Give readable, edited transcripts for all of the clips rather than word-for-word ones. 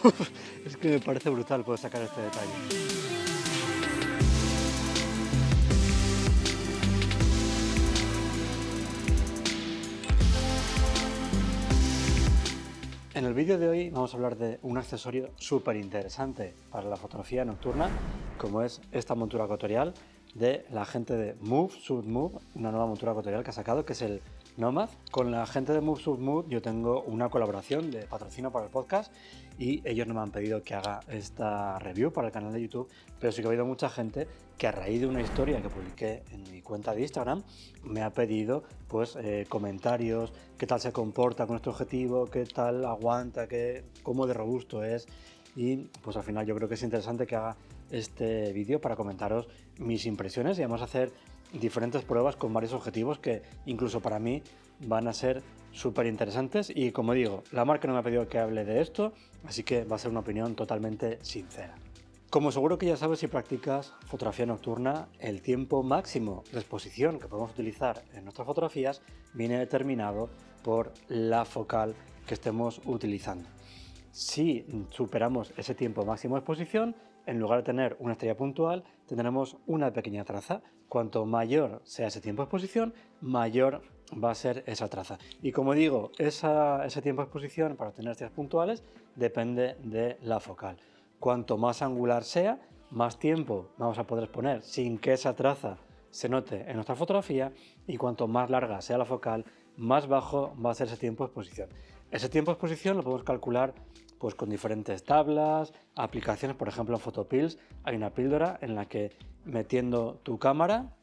Es que me parece brutal poder sacar este detalle. En el vídeo de hoy vamos a hablar de un accesorio súper interesante para la fotografía nocturna, como es esta montura ecuatorial de la gente de Move Sud Move, una nueva montura ecuatorial que ha sacado, que es el Nomad. Con la gente de Move Sud Move yo tengo una colaboración de patrocinio para el podcast y ellos no me han pedido que haga esta review para el canal de YouTube, pero sí que ha habido mucha gente que a raíz de una historia que publiqué en mi cuenta de Instagram me ha pedido pues comentarios, qué tal se comporta con este objetivo, qué tal aguanta, cómo de robusto es, y pues al final yo creo que es interesante que haga este vídeo para comentaros mis impresiones y vamos a hacer diferentes pruebas con varios objetivos que incluso para mí van a ser súper interesantes. Y como digo, la marca no me ha pedido que hable de esto, así que va a ser una opinión totalmente sincera. Como seguro que ya sabes, si practicas fotografía nocturna, el tiempo máximo de exposición que podemos utilizar en nuestras fotografías viene determinado por la focal que estemos utilizando. Si superamos ese tiempo máximo de exposición, en lugar de tener una estrella puntual, tendremos una pequeña traza. Cuanto mayor sea ese tiempo de exposición, mayor va a ser esa traza. Y como digo, ese tiempo de exposición para obtener estrellas puntuales depende de la focal. Cuanto más angular sea, más tiempo vamos a poder exponer sin que esa traza se note en nuestra fotografía, y cuanto más larga sea la focal, más bajo va a ser ese tiempo de exposición. Ese tiempo de exposición lo podemos calcular pues con diferentes tablas, aplicaciones. Por ejemplo, en Photopills hay una píldora en la que metiendo tu cámara,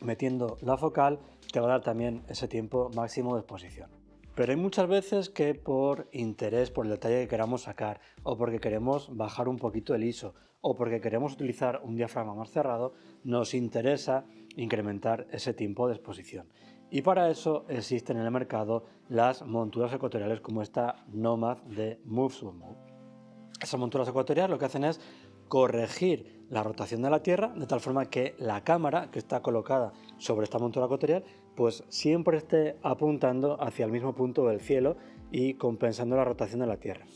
metiendo la focal, te va a dar también ese tiempo máximo de exposición. Pero hay muchas veces que por interés, por el detalle que queramos sacar, o porque queremos bajar un poquito el ISO, o porque queremos utilizar un diafragma más cerrado, nos interesa incrementar ese tiempo de exposición. Y para eso existen en el mercado las monturas ecuatoriales como esta Nomad de Move Sud Move. Esas monturas ecuatoriales lo que hacen es corregir la rotación de la Tierra de tal forma que la cámara que está colocada sobre esta montura ecuatorial pues siempre esté apuntando hacia el mismo punto del cielo y compensando la rotación de la Tierra.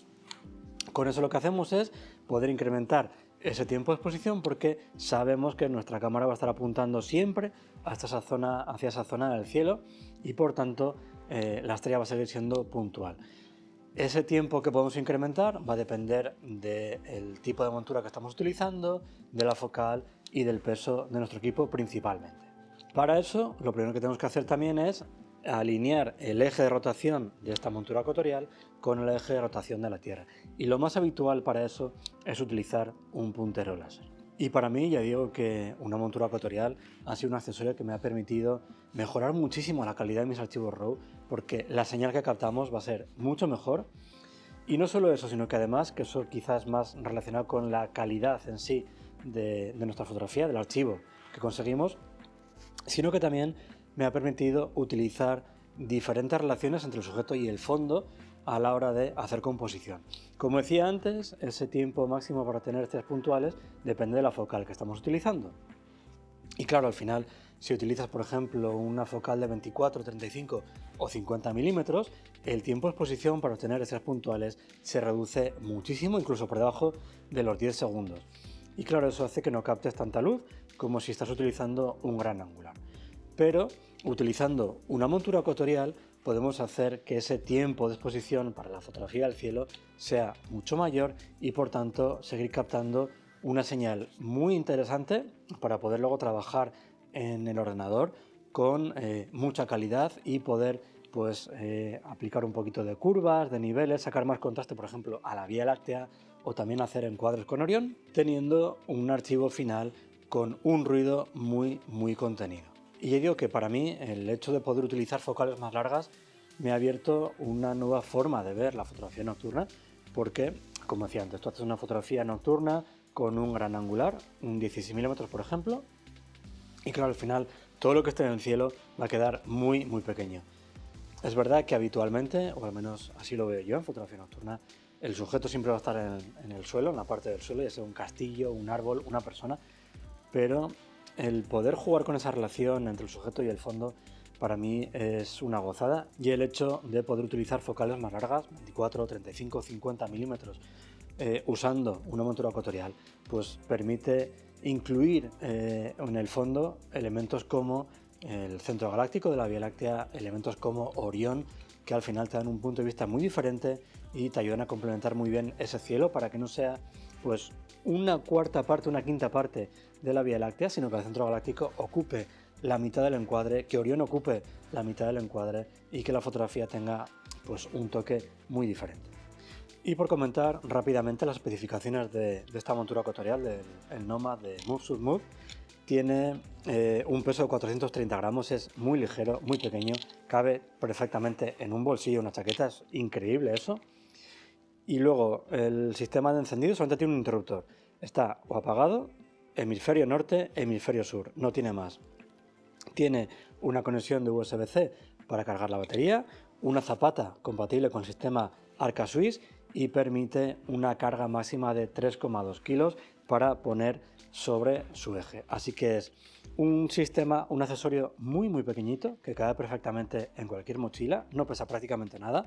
Con eso lo que hacemos es poder incrementar ese tiempo de exposición porque sabemos que nuestra cámara va a estar apuntando siempre hacia esa zona del cielo y por tanto la estrella va a seguir siendo puntual. Ese tiempo que podemos incrementar va a depender del tipo de montura que estamos utilizando, de la focal y del peso de nuestro equipo principalmente. Para eso, lo primero que tenemos que hacer también es alinear el eje de rotación de esta montura ecuatorial con el eje de rotación de la Tierra. Y lo más habitual para eso es utilizar un puntero láser. Y para mí, ya digo que una montura ecuatorial ha sido un accesorio que me ha permitido mejorar muchísimo la calidad de mis archivos RAW, porque la señal que captamos va a ser mucho mejor. Y no solo eso, sino que además, que eso quizás más relacionado con la calidad en sí de nuestra fotografía, del archivo que conseguimos, sino que también me ha permitido utilizar diferentes relaciones entre el sujeto y el fondo a la hora de hacer composición. Como decía antes, ese tiempo máximo para tener estrellas puntuales depende de la focal que estamos utilizando. Y claro, al final, si utilizas, por ejemplo, una focal de 24, 35 o 50 milímetros, el tiempo de exposición para obtener estrellas puntuales se reduce muchísimo, incluso por debajo de los 10 segundos. Y claro, eso hace que no captes tanta luz como si estás utilizando un gran angular. Pero utilizando una montura ecuatorial podemos hacer que ese tiempo de exposición para la fotografía del cielo sea mucho mayor y por tanto seguir captando una señal muy interesante para poder luego trabajar en el ordenador con mucha calidad y poder aplicar un poquito de curvas, de niveles, sacar más contraste, por ejemplo, a la Vía Láctea, o también hacer encuadres con Orión, teniendo un archivo final con un ruido muy contenido. Y yo digo que para mí el hecho de poder utilizar focales más largas me ha abierto una nueva forma de ver la fotografía nocturna, porque, como decía antes, tú haces una fotografía nocturna con un gran angular, un 16 milímetros por ejemplo, y claro, al final todo lo que esté en el cielo va a quedar muy pequeño. Es verdad que habitualmente, o al menos así lo veo yo en fotografía nocturna, el sujeto siempre va a estar en el suelo, en la parte del suelo, ya sea un castillo, un árbol, una persona, pero el poder jugar con esa relación entre el sujeto y el fondo para mí es una gozada, y el hecho de poder utilizar focales más largas, 24, 35, 50 milímetros, usando una montura ecuatorial, pues permite incluir en el fondo elementos como el centro galáctico de la Vía Láctea, elementos como Orión, que al final te dan un punto de vista muy diferente y te ayudan a complementar muy bien ese cielo para que no sea pues una cuarta parte, una quinta parte de la Vía Láctea, sino que el centro galáctico ocupe la mitad del encuadre, que Orión ocupe la mitad del encuadre y que la fotografía tenga pues un toque muy diferente. Y por comentar rápidamente las especificaciones de esta montura ecuatorial, del Nomad de Move Sur Move. Tiene un peso de 430 gramos, es muy ligero, muy pequeño, cabe perfectamente en un bolsillo, una chaqueta, es increíble eso. Y luego el sistema de encendido solamente tiene un interruptor, está o apagado, hemisferio norte, hemisferio sur, no tiene más. Tiene una conexión de USB-C para cargar la batería, una zapata compatible con el sistema Arca Swiss y permite una carga máxima de 3,2 kilos para poner sobre su eje. Así que es un sistema, un accesorio muy pequeñito que cabe perfectamente en cualquier mochila, no pesa prácticamente nada,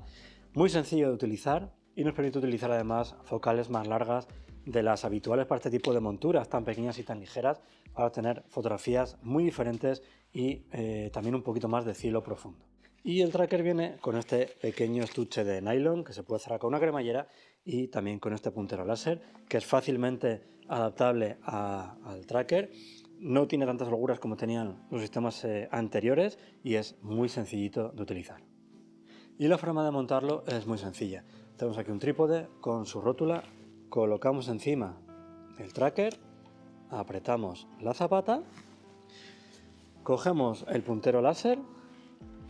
muy sencillo de utilizar y nos permite utilizar además focales más largas de las habituales para este tipo de monturas tan pequeñas y tan ligeras para obtener fotografías muy diferentes y también un poquito más de cielo profundo. Y el tracker viene con este pequeño estuche de nylon que se puede cerrar con una cremallera y también con este puntero láser que es fácilmente adaptable al tracker. No tiene tantas holguras como tenían los sistemas anteriores y es muy sencillito de utilizar. Y la forma de montarlo es muy sencilla. Tenemos aquí un trípode con su rótula, colocamos encima el tracker, apretamos la zapata, cogemos el puntero láser,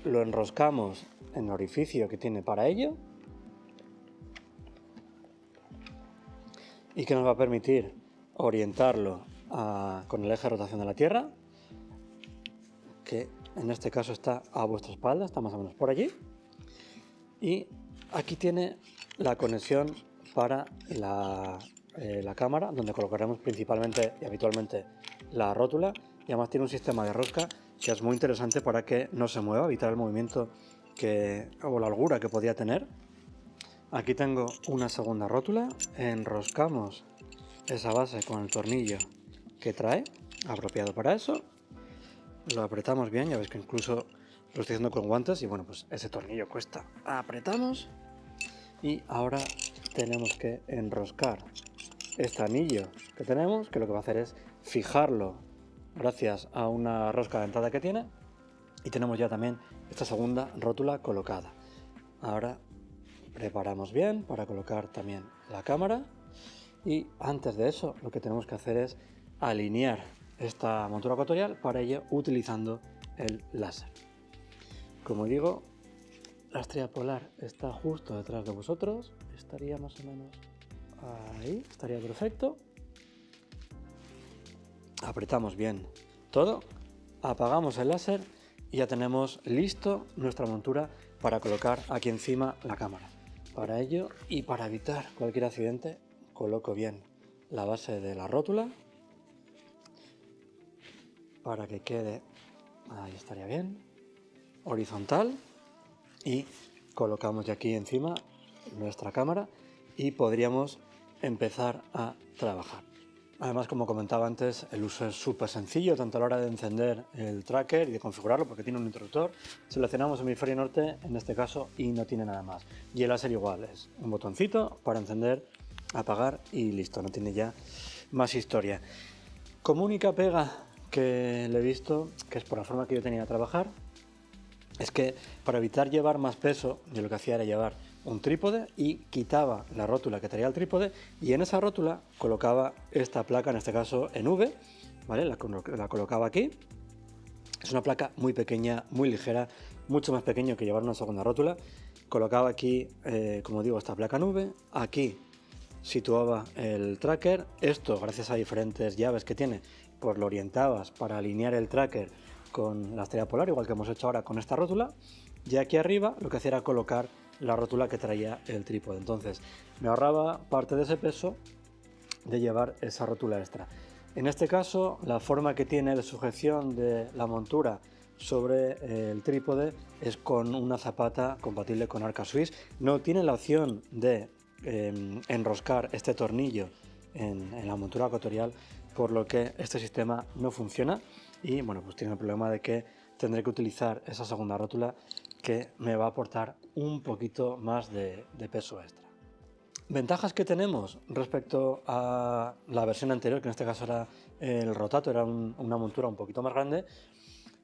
lo enroscamos en el orificio que tiene para ello y que nos va a permitir orientarlo con el eje de rotación de la Tierra, que en este caso está a vuestra espalda, está más o menos por allí. Y aquí tiene la conexión para la cámara, donde colocaremos principalmente y habitualmente la rótula, y además tiene un sistema de rosca que es muy interesante para que no se mueva, evitar el movimiento o la holgura que podía tener. Aquí tengo una segunda rótula, enroscamos esa base con el tornillo que trae, apropiado para eso, lo apretamos bien, ya veis que incluso lo estoy haciendo con guantes y bueno, pues ese tornillo cuesta, apretamos y ahora tenemos que enroscar este anillo que tenemos, que lo que va a hacer es fijarlo gracias a una rosca dentada que tiene, y tenemos ya también esta segunda rótula colocada. Ahora preparamos bien para colocar también la cámara y antes de eso lo que tenemos que hacer es alinear esta montura ecuatorial, para ello utilizando el láser. Como digo, la estrella polar está justo detrás de vosotros, estaría más o menos ahí, estaría perfecto. Apretamos bien todo, apagamos el láser y ya tenemos listo nuestra montura para colocar aquí encima la cámara. Para ello y para evitar cualquier accidente, coloco bien la base de la rótula para que quede, ahí estaría bien, horizontal, y colocamos ya aquí encima nuestra cámara y podríamos empezar a trabajar. Además, como comentaba antes, el uso es súper sencillo, tanto a la hora de encender el tracker y de configurarlo, porque tiene un interruptor. Seleccionamos hemisferio norte en este caso y no tiene nada más. Y el láser igual, es un botoncito para encender, apagar y listo, no tiene ya más historia. Como única pega que le he visto, que es por la forma que yo tenía de trabajar, es que para evitar llevar más peso, yo lo que hacía era llevar un trípode y quitaba la rótula que traía el trípode y en esa rótula colocaba esta placa, en este caso en V, ¿vale? La colocaba aquí. Es una placa muy pequeña, muy ligera, mucho más pequeño que llevar una segunda rótula. Colocaba aquí, como digo, esta placa en V, aquí situaba el tracker. Esto, gracias a diferentes llaves que tiene, pues lo orientabas para alinear el tracker con la estrella polar, igual que hemos hecho ahora con esta rótula. Y aquí arriba lo que hacía era colocar la rótula que traía el trípode. Entonces me ahorraba parte de ese peso de llevar esa rótula extra. En este caso, la forma que tiene de sujeción de la montura sobre el trípode es con una zapata compatible con Arca Swiss. No tiene la opción de enroscar este tornillo en la montura ecuatorial, por lo que este sistema no funciona y bueno, pues tiene el problema de que tendré que utilizar esa segunda rótula que me va a aportar un poquito más de peso extra. Ventajas que tenemos respecto a la versión anterior, que en este caso era el Rotato, era una montura un poquito más grande.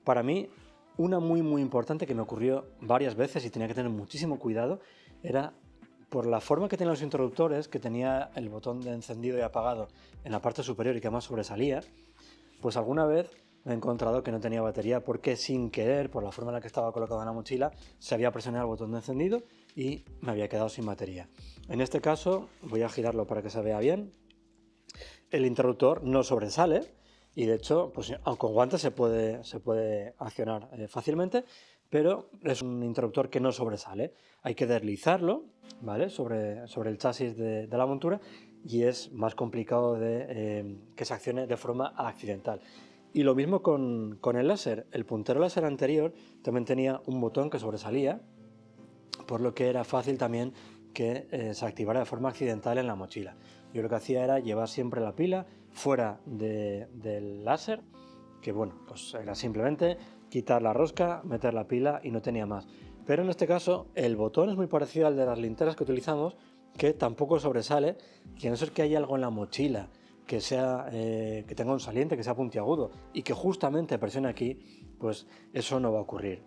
Para mí, una muy importante que me ocurrió varias veces y tenía que tener muchísimo cuidado, era por la forma que tenían los interruptores, que tenía el botón de encendido y apagado en la parte superior y que más sobresalía, pues alguna vez me he encontrado que no tenía batería porque sin querer, por la forma en la que estaba colocado en la mochila, se había presionado el botón de encendido y me había quedado sin batería. En este caso, voy a girarlo para que se vea bien, el interruptor no sobresale y de hecho, pues con guantes se puede accionar fácilmente, pero es un interruptor que no sobresale. Hay que deslizarlo, ¿vale?, sobre el chasis de la montura y es más complicado que se accione de forma accidental. Y lo mismo con el láser. El puntero láser anterior también tenía un botón que sobresalía, por lo que era fácil también que se activara de forma accidental en la mochila. Yo lo que hacía era llevar siempre la pila fuera del láser, que bueno, pues era simplemente quitar la rosca, meter la pila y no tenía más. Pero en este caso el botón es muy parecido al de las linternas que utilizamos, que tampoco sobresale, y a no ser que haya algo en la mochila que tenga un saliente, que sea puntiagudo y que justamente presione aquí, pues eso no va a ocurrir.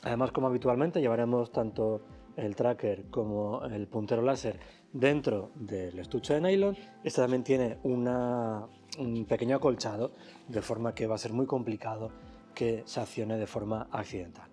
Además, como habitualmente, llevaremos tanto el tracker como el puntero láser dentro del estuche de nylon. Este también tiene un pequeño acolchado, de forma que va a ser muy complicado que se accione de forma accidental.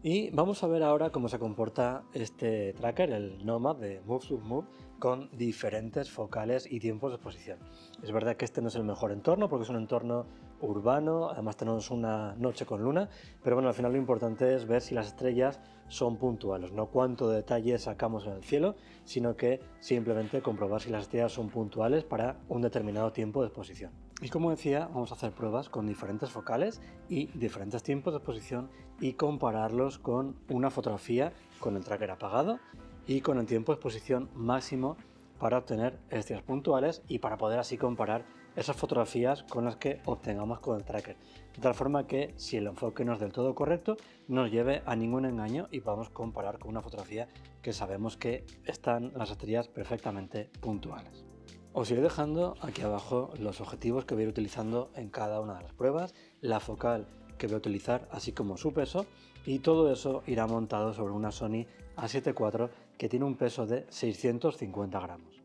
Y vamos a ver ahora cómo se comporta este tracker, el Nomad de Move, con diferentes focales y tiempos de exposición. Es verdad que este no es el mejor entorno porque es un entorno urbano, además tenemos una noche con luna, pero bueno, al final lo importante es ver si las estrellas son puntuales, no cuánto detalle sacamos en el cielo, sino que simplemente comprobar si las estrellas son puntuales para un determinado tiempo de exposición. Y como decía, vamos a hacer pruebas con diferentes focales y diferentes tiempos de exposición y compararlos con una fotografía con el tracker apagado y con el tiempo de exposición máximo para obtener estrellas puntuales y para poder así comparar esas fotografías con las que obtengamos con el tracker, de tal forma que si el enfoque no es del todo correcto no nos lleve a ningún engaño y podamos comparar con una fotografía que sabemos que están las estrellas perfectamente puntuales. Os iré dejando aquí abajo los objetivos que voy a ir utilizando en cada una de las pruebas, la focal que voy a utilizar, así como su peso, y todo eso irá montado sobre una Sony A7 IV que tiene un peso de 650 gramos.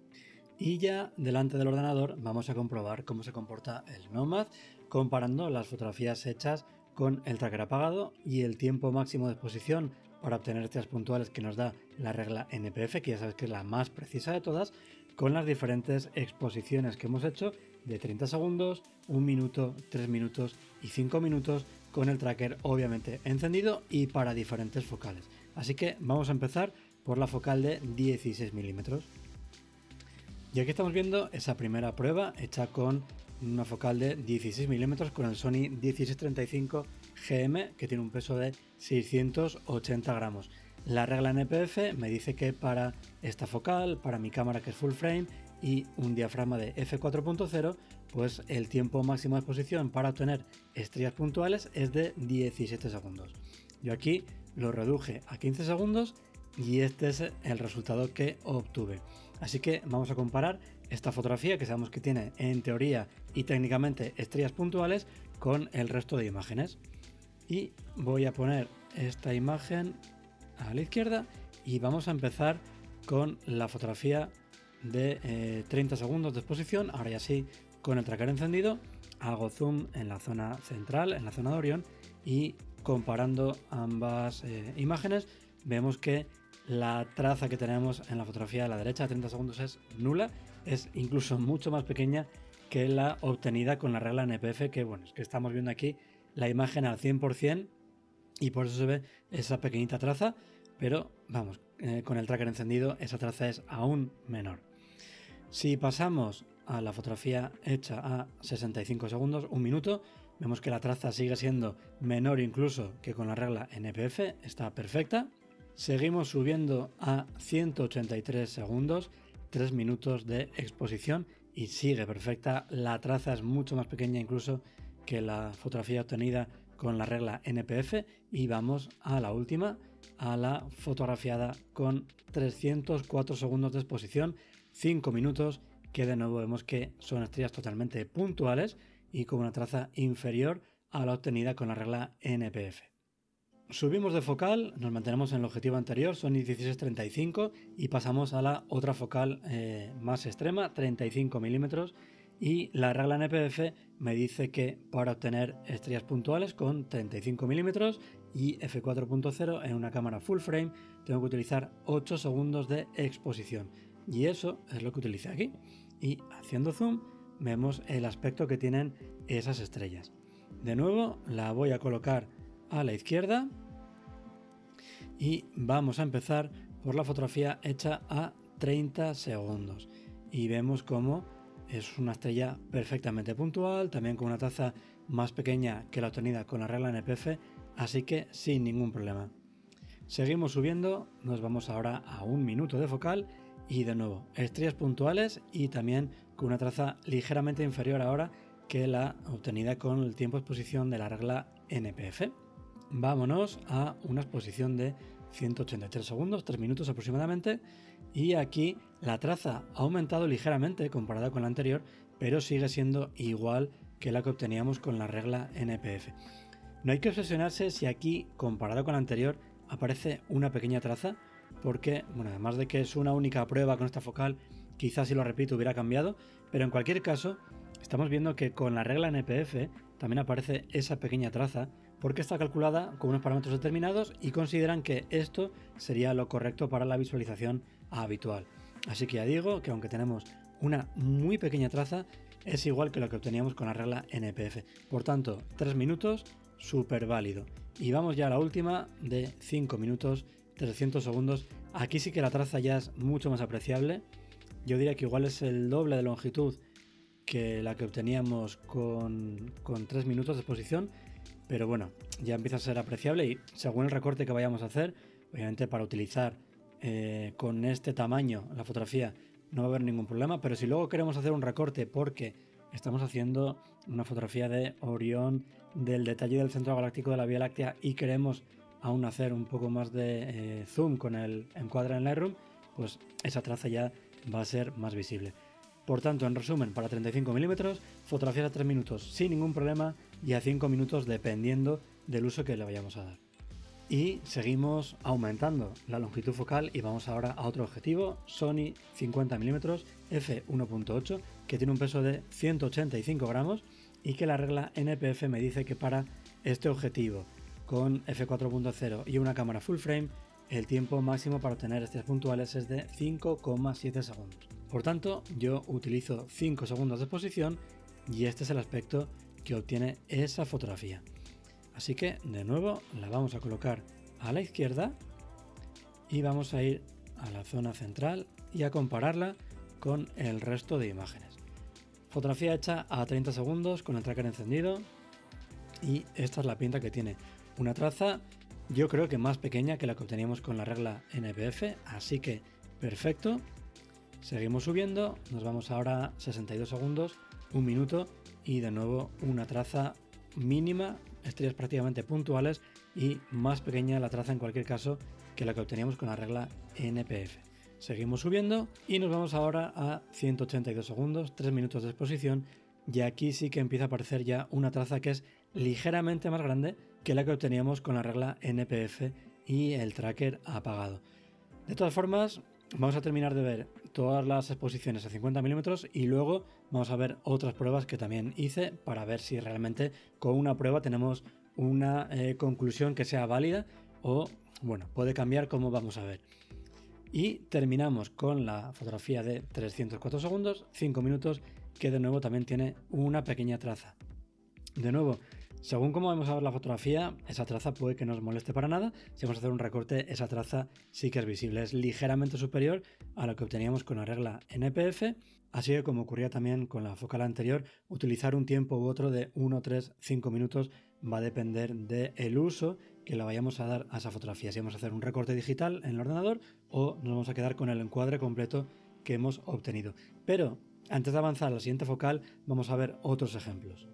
Y ya delante del ordenador vamos a comprobar cómo se comporta el Nomad, comparando las fotografías hechas con el tracker apagado y el tiempo máximo de exposición para obtener estrellas puntuales que nos da la regla NPF, que ya sabes que es la más precisa de todas, con las diferentes exposiciones que hemos hecho de 30 segundos, 1 minuto, 3 minutos y 5 minutos, con el tracker obviamente encendido y para diferentes focales. Así que vamos a empezar por la focal de 16 milímetros. Y aquí estamos viendo esa primera prueba hecha con una focal de 16 milímetros con el Sony 1635 GM, que tiene un peso de 680 gramos. La regla NPF me dice que para esta focal, para mi cámara que es full frame y un diafragma de f4.0, pues el tiempo máximo de exposición para obtener estrellas puntuales es de 17 segundos. Yo aquí lo reduje a 15 segundos y este es el resultado que obtuve. Así que vamos a comparar esta fotografía, que sabemos que tiene en teoría y técnicamente estrellas puntuales, con el resto de imágenes. Y voy a poner esta imagen a la izquierda y vamos a empezar con la fotografía de 30 segundos de exposición. Ahora ya sí, con el tracker encendido, hago zoom en la zona central, en la zona de Orión, y comparando ambas imágenes vemos que la traza que tenemos en la fotografía de la derecha de 30 segundos es nula, es incluso mucho más pequeña que la obtenida con la regla NPF, que bueno, es que estamos viendo aquí la imagen al 100% y por eso se ve esa pequeñita traza, pero vamos, con el tracker encendido esa traza es aún menor. Si pasamos a la fotografía hecha a 65 segundos, 1 minuto, vemos que la traza sigue siendo menor incluso que con la regla NPF, está perfecta. Seguimos subiendo a 183 segundos, 3 minutos de exposición y sigue perfecta. La traza es mucho más pequeña incluso que la fotografía obtenida con la regla NPF y vamos a la última, a la fotografiada con 304 segundos de exposición, 5 minutos, que de nuevo vemos que son estrellas totalmente puntuales y con una traza inferior a la obtenida con la regla NPF. Subimos de focal, nos mantenemos en el objetivo anterior, Sony 16-35, y pasamos a la otra focal más extrema, 35 milímetros, y la regla NPF me dice que para obtener estrellas puntuales con 35 milímetros y f4.0 en una cámara full frame tengo que utilizar 8 segundos de exposición, y eso es lo que utilicé aquí. Y haciendo zoom vemos el aspecto que tienen esas estrellas. De nuevo la voy a colocar a la izquierda y vamos a empezar por la fotografía hecha a 30 segundos y vemos cómo es una estrella perfectamente puntual, también con una traza más pequeña que la obtenida con la regla NPF, así que sin ningún problema. Seguimos subiendo, nos vamos ahora a 1 minuto de focal y de nuevo estrellas puntuales y también con una traza ligeramente inferior ahora que la obtenida con el tiempo de exposición de la regla NPF. Vámonos a una exposición de 183 segundos, 3 minutos aproximadamente, y aquí la traza ha aumentado ligeramente comparada con la anterior, pero sigue siendo igual que la que obteníamos con la regla NPF. No hay que obsesionarse si aquí, comparado con la anterior, aparece una pequeña traza, porque, bueno, además de que es una única prueba con esta focal, quizás si lo repito hubiera cambiado, pero en cualquier caso, estamos viendo que con la regla NPF también aparece esa pequeña traza, porque está calculada con unos parámetros determinados y consideran que esto sería lo correcto para la visualización habitual. Así que ya digo que aunque tenemos una muy pequeña traza, es igual que lo que obteníamos con la regla NPF. Por tanto, 3 minutos, súper válido. Y vamos ya a la última de 5 minutos, 300 segundos. Aquí sí que la traza ya es mucho más apreciable. Yo diría que igual es el doble de longitud que la que obteníamos con 3 minutos de exposición. Pero bueno, ya empieza a ser apreciable y según el recorte que vayamos a hacer, obviamente para utilizar con este tamaño la fotografía no va a haber ningún problema, pero si luego queremos hacer un recorte porque estamos haciendo una fotografía de Orión, del detalle del centro galáctico de la Vía Láctea y queremos aún hacer un poco más de zoom con el encuadre en Lightroom, pues esa traza ya va a ser más visible. Por tanto, en resumen, para 35 milímetros, fotografías a 3 minutos sin ningún problema y a 5 minutos dependiendo del uso que le vayamos a dar. Y seguimos aumentando la longitud focal y vamos ahora a otro objetivo, Sony 50mm f1.8, que tiene un peso de 185 gramos y que la regla NPF me dice que para este objetivo con f4.0 y una cámara full frame, el tiempo máximo para obtener estrellas puntuales es de 5,7 segundos. Por tanto, yo utilizo 5 segundos de exposición y este es el aspecto que obtiene esa fotografía. Así que, de nuevo, la vamos a colocar a la izquierda y vamos a ir a la zona central y a compararla con el resto de imágenes. Fotografía hecha a 30 segundos con el tracker encendido y esta es la pinta que tiene. Una traza, yo creo que más pequeña que la que obteníamos con la regla NPF, así que perfecto. Seguimos subiendo, nos vamos ahora a 62 segundos, 1 minuto y de nuevo una traza mínima, estrellas prácticamente puntuales y más pequeña la traza en cualquier caso que la que obteníamos con la regla NPF. Seguimos subiendo y nos vamos ahora a 182 segundos, 3 minutos de exposición y aquí sí que empieza a aparecer ya una traza que es ligeramente más grande que la que obteníamos con la regla NPF y el tracker apagado. De todas formas, vamos a terminar de ver todas las exposiciones a 50 milímetros y luego vamos a ver otras pruebas que también hice para ver si realmente con una prueba tenemos una conclusión que sea válida o, bueno, puede cambiar como vamos a ver. Y terminamos con la fotografía de 304 segundos, 5 minutos, que de nuevo también tiene una pequeña traza. De nuevo, según como vamos a ver la fotografía, esa traza puede que no nos moleste para nada. Si vamos a hacer un recorte, esa traza sí que es visible. Es ligeramente superior a lo que obteníamos con la regla NPF. Así que, como ocurría también con la focal anterior, utilizar un tiempo u otro de 1, 3, 5 minutos va a depender del uso que le vayamos a dar a esa fotografía, si vamos a hacer un recorte digital en el ordenador o nos vamos a quedar con el encuadre completo que hemos obtenido. Pero antes de avanzar a la siguiente focal vamos a ver otros ejemplos.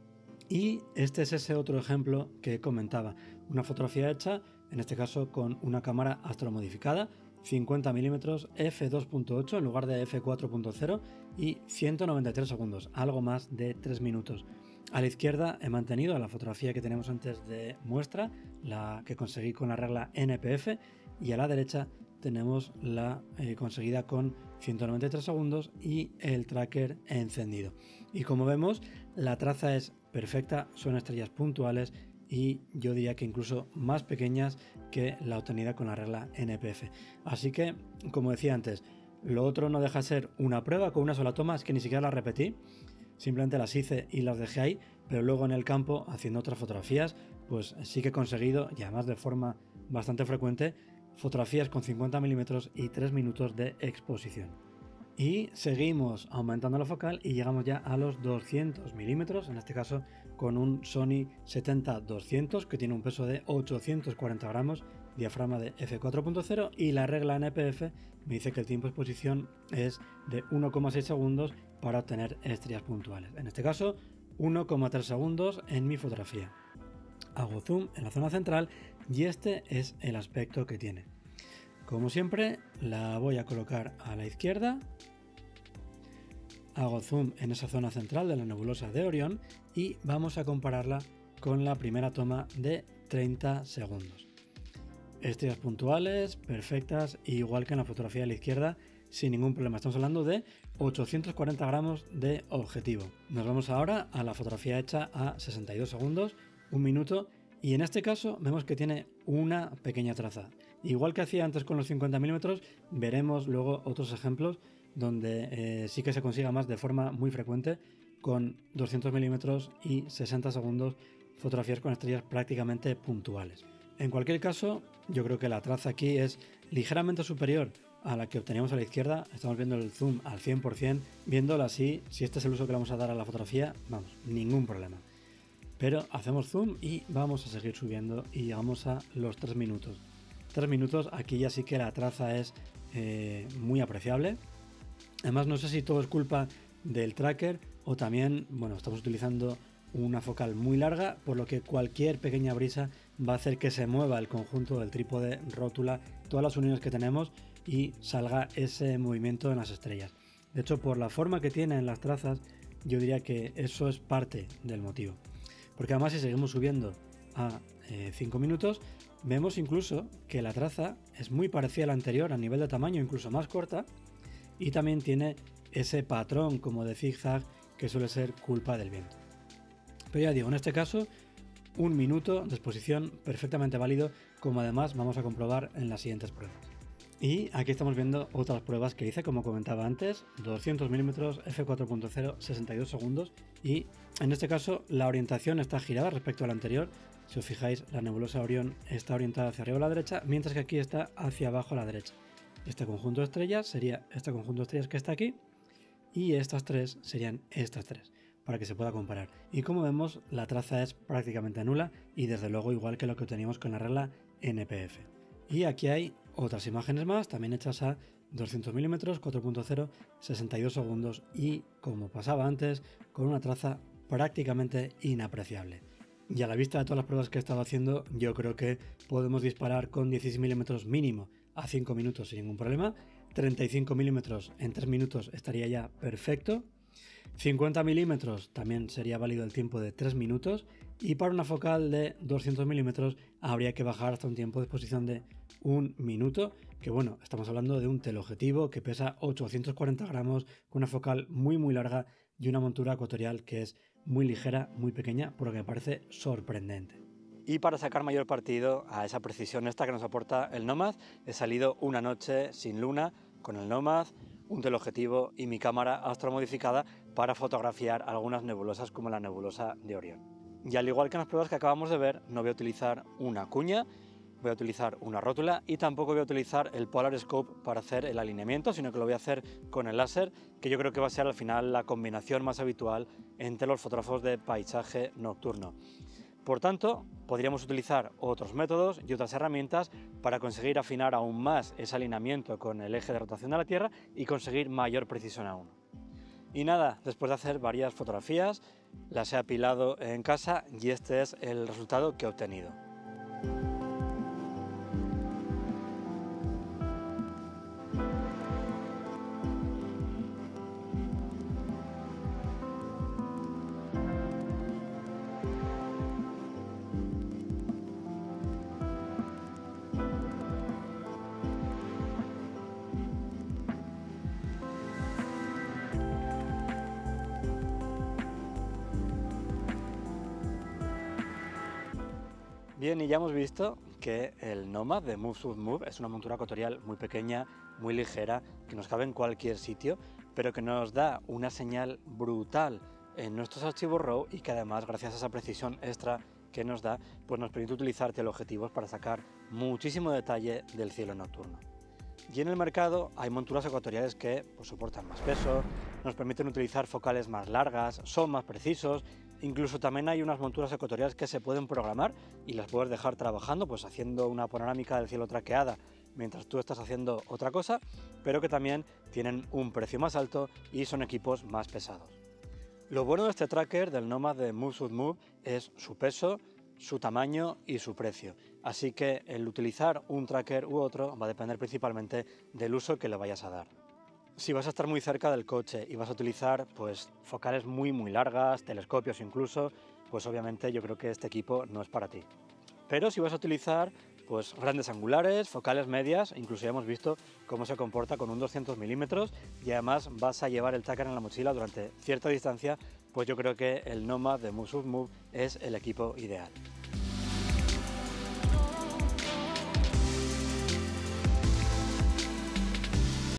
Y este es ese otro ejemplo que comentaba, una fotografía hecha, en este caso con una cámara astromodificada, 50 mm f2.8 en lugar de f4.0 y 193 segundos, algo más de 3 minutos. A la izquierda he mantenido la fotografía que tenemos antes de muestra, la que conseguí con la regla NPF, y a la derecha tenemos la conseguida con 193 segundos y el tracker encendido. Y como vemos, la traza es perfecta, son estrellas puntuales y yo diría que incluso más pequeñas que la obtenida con la regla NPF. Así que, como decía antes, lo otro no deja de ser una prueba con una sola toma, es que ni siquiera la repetí, simplemente las hice y las dejé ahí, pero luego en el campo, haciendo otras fotografías, pues sí que he conseguido, y además de forma bastante frecuente, fotografías con 50 mm y 3 minutos de exposición. Y seguimos aumentando la focal y llegamos ya a los 200 milímetros, en este caso con un Sony 70-200 que tiene un peso de 840 gramos, diafragma de f4.0 y la regla NPF me dice que el tiempo de exposición es de 1,6 segundos para obtener estrellas puntuales. En este caso 1,3 segundos en mi fotografía. Hago zoom en la zona central y este es el aspecto que tiene. Como siempre, la voy a colocar a la izquierda, hago zoom en esa zona central de la nebulosa de Orión y vamos a compararla con la primera toma de 30 segundos. Estrellas puntuales, perfectas, igual que en la fotografía de la izquierda, sin ningún problema. Estamos hablando de 840 gramos de objetivo. Nos vamos ahora a la fotografía hecha a 62 segundos, un minuto, y en este caso vemos que tiene una pequeña traza. Igual que hacía antes con los 50 mm, veremos luego otros ejemplos donde sí que se consiga más de forma muy frecuente con 200 mm y 60 segundos, fotografías con estrellas prácticamente puntuales. En cualquier caso, yo creo que la traza aquí es ligeramente superior a la que obteníamos a la izquierda. Estamos viendo el zoom al 100%, viéndola así, si este es el uso que le vamos a dar a la fotografía, vamos, ningún problema. Pero hacemos zoom y vamos a seguir subiendo y llegamos a los 3 minutos. 3 minutos, aquí ya sí que la traza es muy apreciable. Además, no sé si todo es culpa del tracker o también, bueno, estamos utilizando una focal muy larga, por lo que cualquier pequeña brisa va a hacer que se mueva el conjunto del trípode, rótula, todas las uniones que tenemos y salga ese movimiento en las estrellas. De hecho, por la forma que tienen las trazas, yo diría que eso es parte del motivo. Porque además, si seguimos subiendo a 5 minutos, vemos incluso que la traza es muy parecida a la anterior a nivel de tamaño, incluso más corta, y también tiene ese patrón como de zigzag que suele ser culpa del viento. Pero ya digo, en este caso, un minuto de exposición perfectamente válido, como además vamos a comprobar en las siguientes pruebas. Y aquí estamos viendo otras pruebas que hice, como comentaba antes, 200 mm, f4.0, 62 segundos, y en este caso la orientación está girada respecto a la anterior. Si os fijáis, la nebulosa Orión está orientada hacia arriba a la derecha, mientras que aquí está hacia abajo a la derecha. Este conjunto de estrellas sería este conjunto de estrellas que está aquí, y estas tres serían estas tres, para que se pueda comparar. Y como vemos, la traza es prácticamente nula y desde luego igual que lo que obteníamos con la regla NPF. Y aquí hay otras imágenes más, también hechas a 200 mm, 4.0, 62 segundos y, como pasaba antes, con una traza prácticamente inapreciable. Y a la vista de todas las pruebas que he estado haciendo, yo creo que podemos disparar con 16 mm mínimo a 5 minutos sin ningún problema. 35 mm en 3 minutos estaría ya perfecto. 50 mm también sería válido el tiempo de 3 minutos. Y para una focal de 200 mm habría que bajar hasta un tiempo de exposición de 1 minuto. Que bueno, estamos hablando de un teleobjetivo que pesa 840 gramos, con una focal muy larga y una montura ecuatorial que es muy ligera, muy pequeña, por lo que me parece sorprendente. Y para sacar mayor partido a esa precisión esta que nos aporta el Nomad, he salido una noche sin luna con el Nomad, un teleobjetivo y mi cámara astromodificada para fotografiar algunas nebulosas como la nebulosa de Orión. Y al igual que en las pruebas que acabamos de ver, no voy a utilizar una cuña, voy a utilizar una rótula y tampoco voy a utilizar el Polar Scope para hacer el alineamiento, sino que lo voy a hacer con el láser, que yo creo que va a ser al final la combinación más habitual entre los fotógrafos de paisaje nocturno. Por tanto, podríamos utilizar otros métodos y otras herramientas para conseguir afinar aún más ese alineamiento con el eje de rotación de la Tierra y conseguir mayor precisión aún. Y nada, después de hacer varias fotografías, las he apilado en casa y este es el resultado que he obtenido. Bien, y ya hemos visto que el Nomad de Move South Move es una montura ecuatorial muy pequeña, muy ligera, que nos cabe en cualquier sitio, pero que nos da una señal brutal en nuestros archivos RAW y que además, gracias a esa precisión extra que nos da, pues nos permite utilizar teleobjetivos para sacar muchísimo detalle del cielo nocturno. Y en el mercado hay monturas ecuatoriales que pues, soportan más peso, nos permiten utilizar focales más largas, son más precisos. Incluso también hay unas monturas ecuatoriales que se pueden programar y las puedes dejar trabajando, pues haciendo una panorámica del cielo traqueada mientras tú estás haciendo otra cosa, pero que también tienen un precio más alto y son equipos más pesados. Lo bueno de este tracker del Nomad de Move South Move es su peso, su tamaño y su precio. Así que el utilizar un tracker u otro va a depender principalmente del uso que le vayas a dar. Si vas a estar muy cerca del coche y vas a utilizar pues focales muy largas, telescopios incluso, pues obviamente yo creo que este equipo no es para ti. Pero si vas a utilizar pues grandes angulares, focales medias, incluso ya hemos visto cómo se comporta con un 200 milímetros y además vas a llevar el tracker en la mochila durante cierta distancia, pues yo creo que el Nomad de Move South Move es el equipo ideal.